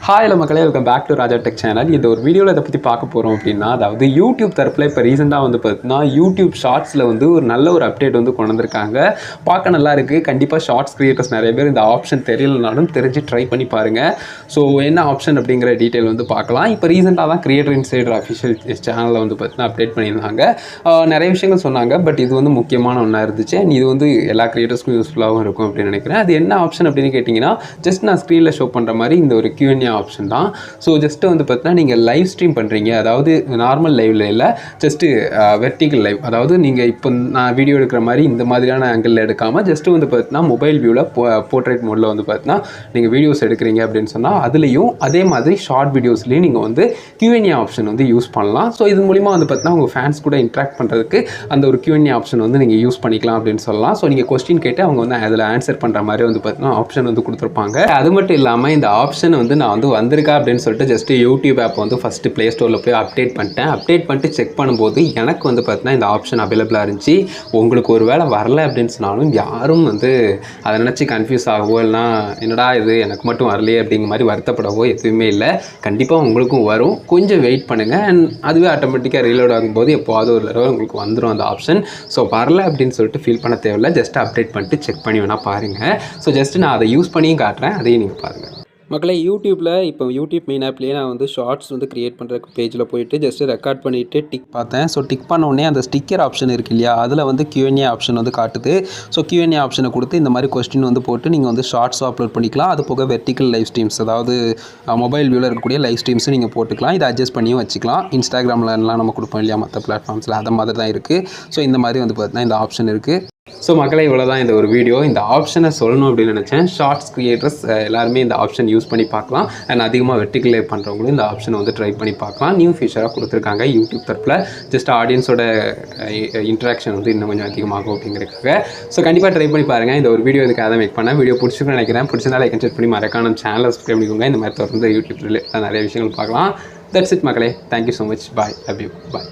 Hi hello மக்களே, welcome back to Raja Tech channel. இந்த ஒரு வீடியோவில் இதை பற்றி பார்க்க போகிறோம் அப்படின்னா, அதாவது யூடியூப் தரப்பில் இப்போ ரீசெண்டாக வந்து பார்த்தீங்கன்னா யூடியூப் ஷார்ட்ஸில் வந்து ஒரு நல்ல ஒரு அப்டேட் வந்து கொண்டு வந்திருக்காங்க. பார்க்க நல்லா இருக்குது. கண்டிப்பாக ஷார்ட்ஸ் கிரியேட்டர்ஸ் நிறைய பேர் இந்த ஆப்ஷன் தெரியலனாலும் தெரிஞ்சு ட்ரை பண்ணி பாருங்கள். ஸோ என்ன ஆப்ஷன் அப்படிங்கிற டீட்டெயில் வந்து பார்க்கலாம். இப்போ ரீசெண்டாக தான் கிரியேட்டர் இன்சைடர் அஃபிஷியல் சேனலில் வந்து பார்த்தீங்கன்னா அப்டேட் பண்ணியிருந்தாங்க. நிறைய விஷயங்கள் சொன்னாங்க. பட் இது வந்து முக்கியமான ஒன்றா இருந்துச்சு. அண்ட் இது வந்து எல்லா கிரியேட்டர்ஸ்க்கும் யூஸ்ஃபுல்லாகவும் இருக்கும் அப்படின்னு நினைக்கிறேன். அது என்ன ஆப்ஷன் அப்படின்னு கேட்டிங்கன்னா, ஜஸ்ட் நான் ஸ்க்ரீனில் ஷோ பண்ணுற மாதிரி இந்த ஒரு Q&A ஆப்ஷன் தான். ஸோ ஜஸ்ட்டு வந்து பார்த்தீங்கன்னா நீங்கள் லைவ் ஸ்ட்ரீம் பண்ணுறீங்க, அதாவது நார்மல் லைவில் இல்லை, ஜஸ்ட்டு வெர்டிக்கல் லைவ், அதாவது நீங்கள் இப்போ நான் வீடியோ எடுக்கிற மாதிரி இந்த மாதிரியான ஆங்கிளில் எடுக்காமல் ஜஸ்ட்டு வந்து பார்த்தீங்கன்னா மொபைல் வியூவில் போர்ட்ரேட் மோடில் வந்து பார்த்தீங்கன்னா நீங்கள் வீடியோஸ் எடுக்கிறீங்க அப்படின்னு சொன்னால் அதுலேயும் அதே மாதிரி ஷார்ட் வீடியோஸ்லேயும் நீங்கள் வந்து Q&A ஆப்ஷன் வந்து யூஸ் பண்ணலாம். ஸோ இது மூலிமா வந்து பார்த்தீங்கன்னா உங்கள் ஃபேன்ஸ் கூட இன்ட்ராக்ட் பண்ணுறதுக்கு அந்த ஒரு Q&A ஆப்ஷன் வந்து நீங்கள் யூஸ் பண்ணிக்கலாம் அப்படின்னு சொல்லலாம். ஸோ நீங்கள் கொஸ்டின் கேட்டு அவங்க வந்து அதில் ஆன்சர் பண்ணுற மாதிரி வந்து பார்த்தீங்கன்னா ஆப்ஷன் வந்து கொடுத்துருப்பாங்க. அது மட்டும் இல்லாமல் இந்த ஆப்ஷன் வந்து நான் வந்து வந்திருக்கா அப்படின்னு சொல்லிட்டு ஜஸ்ட்டு யூடியூப் ஆப் வந்து ஃபஸ்ட்டு ப்ளே ஸ்டோரில் போய் அப்டேட் பண்ணிட்டு செக் பண்ணும்போது எனக்கு வந்து பார்த்தீங்கன்னா இந்த ஆப்ஷன் அவைலபிளாக இருந்துச்சு. உங்களுக்கு ஒரு வேளை வரல அப்படின்னு சொன்னாலும் யாரும் வந்து அதை நினச்சி கன்ஃபியூஸ் ஆகவோ இல்லைனா என்னடா இது எனக்கு மட்டும் வரலையே அப்படிங்கிற மாதிரி வருத்தப்படவோ எதுவுமே இல்லை. கண்டிப்பாக உங்களுக்கும் வரும். கொஞ்சம் வெயிட் பண்ணுங்கள். அண்ட் அதுவே ஆட்டோமேட்டிக்காக ரீலோட் ஆகும்போது எப்போவாவது ஒரு தடவை உங்களுக்கு வந்துடும் அந்த ஆப்ஷன். ஸோ வரல அப்படின்னு சொல்லிட்டு ஃபீல் பண்ண தேவையில்லை. ஜஸ்ட் அப்டேட் பண்ணிட்டு செக் பண்ணி வேணால் பாருங்கள். ஸோ ஜஸ்ட்டு நான் அதை யூஸ் பண்ணியும் காட்டுறேன், அதையும் நீங்கள் பாருங்கள். மக்களே, யூடியூப்பில் இப்போ யூடியூப் மெயின் ஆப்லேயே நான் வந்து ஷார்ட்ஸ் வந்து க்ரியேட் பண்ணுற பேஜில் போயிட்டு ஜஸ்ட்டு ரெக்கார்ட் பண்ணிவிட்டு டிக் பார்த்தேன். ஸோ டிக் பண்ண உடனே அந்த ஸ்டிக்கர் ஆப்ஷன் இருக்குது இல்லையா, அதில் வந்து Q&A ஆப்ஷன் வந்து காட்டுது. ஸோ Q&A ஆப்ஷனை கொடுத்து இந்த மாதிரி கொஸ்டின் வந்து போட்டு நீங்கள் வந்து ஷார்ட்ஸும் அப்லோட் பண்ணிக்கலாம். அது போக வெர்டிக்கல் லைவ் ஸ்ட்ரீம்ஸ், அதாவது மொபைல் வியூவில் இருக்கக்கூடிய லைவ் ஸ்ட்ரீம்ஸும் நீங்கள் போட்டுக்கலாம். இதை அட்ஜஸ்ட் பண்ணியும் வச்சுக்கலாம். இன்ஸ்டாகிராம்லலாம் நம்ம கொடுப்போம் இல்லையா, மற்ற பிளாட்ஃபார்ம்ஸில் அந்த மாதிரி தான் இருக்குது. ஸோ இந்த மாதிரி வந்து பார்த்தீங்கன்னா இந்த ஆப்ஷன் இருக்குது. ஸோ மக்களை, இவ்வளோ தான் இந்த ஒரு வீடியோ. இந்த ஆப்ஷனை சொல்லணும் அப்படின்னு நினச்சேன். ஷார்ட்ஸ் கிரியேட்டர்ஸ் எல்லாருமே இந்த ஆப்ஷன் யூஸ் பண்ணி பார்க்கலாம். அண்ட் அதிகமாக வெர்டிக்கல் லைவ் பண்ணுறவங்களும் இந்த ஆப்ஷனை வந்து ட்ரை பண்ணி பார்க்கலாம். நியூ ஃபீச்சராக கொடுத்துருக்காங்க யூடியூப் தரப்பில். ஜஸ்ட் ஆடியன்ஸோட இன்ட்ராக்ஷன் வந்து இன்னும் கொஞ்சம் அதிகமாகும் அப்படிங்கிறதுக்காக. ஸோ கண்டிப்பாக ட்ரை பண்ணி பாருங்கள். இந்த ஒரு வீடியோ இதுக்காக தான் மேக் பண்ணேன். வீடியோ பிடிச்சிருக்குன்னு நினைக்கிறேன். பிடிச்சிருந்தா லைக் பண்ணி மறக்காம சேனலை சப்ஸ்கிரைப் பண்ணிக்கோங்க. இந்த மாதிரி தொடர்ந்து யூடியூப் ரிலேட்டடாக நிறைய விஷயங்கள் பார்க்கலாம். தட்ஸ் இட் மக்களே. Thank you so much. Bye. Love you. Bye.